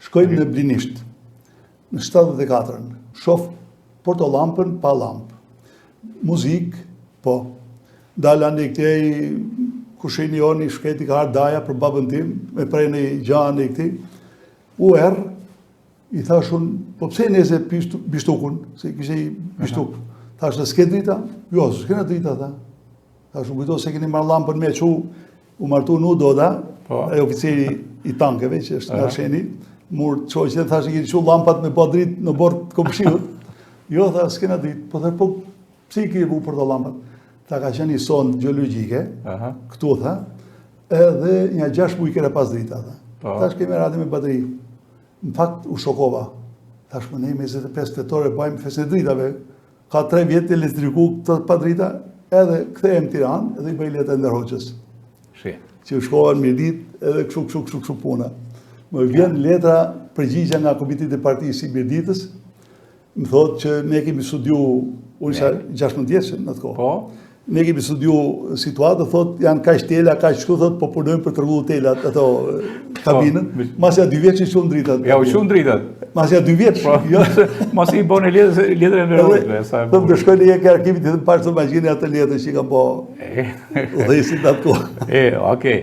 Shkojmë në Blinisht, në 74-ën, shof portolampën pa lampë. Muzikë, po. Dala në këtej, kushini joni, shketi ka ardë daja për babën tim, me prej në gjanë në këti. U erë, i thashun, po pse neze bishtukun, se kishe i bishtuk. Thashë, s'ke drita? Jo, s'kena drita, tha. Thashë, kujto se keni marrë lampën me që u martu në doda, e oficeri i tankeve, që është nga sheni, murë qoqë, thashë, keni që lampat me po dritë në bord të komshilët. Jo, tha, s'kena dritë. Po dhe, po, pse i kje bu për të lampat? Tha ka qenë i sonë geologike, këtu, tha, edhe një 6 muj kere pas drita, tha. Thash kemi radi me bateri. Në fakt, u shokova. Thash më ne 25 tetore bajmë fesën e dritave. Ka 3 vjetë elektriku të pa drita, edhe kthehem Tiranë, edhe i bëj letë e Ndërhoqës. Që u shkova në Mirdit, edhe kështu puna. Më vjen letra përgjigja nga Komitetit e Partisë i Mirditës, më thotë që ne kemi studiu, unë isha 16 vjeçë në atë kohë. Ne kemi studiu situatë, thot, janë kaq tela, kaq shku, thot, po punojmë për të rrugë telat, ato kabinën. Masja 2 vjeç i shumë dritat. Ja, u shumë dritat. Masja 2 vjeç. Masi i bone letrën në rrugë. Thëm të shkojnë e arkivit, të pashtë të magjini atë letën që ka po udhëhesit atë kohë. Okej.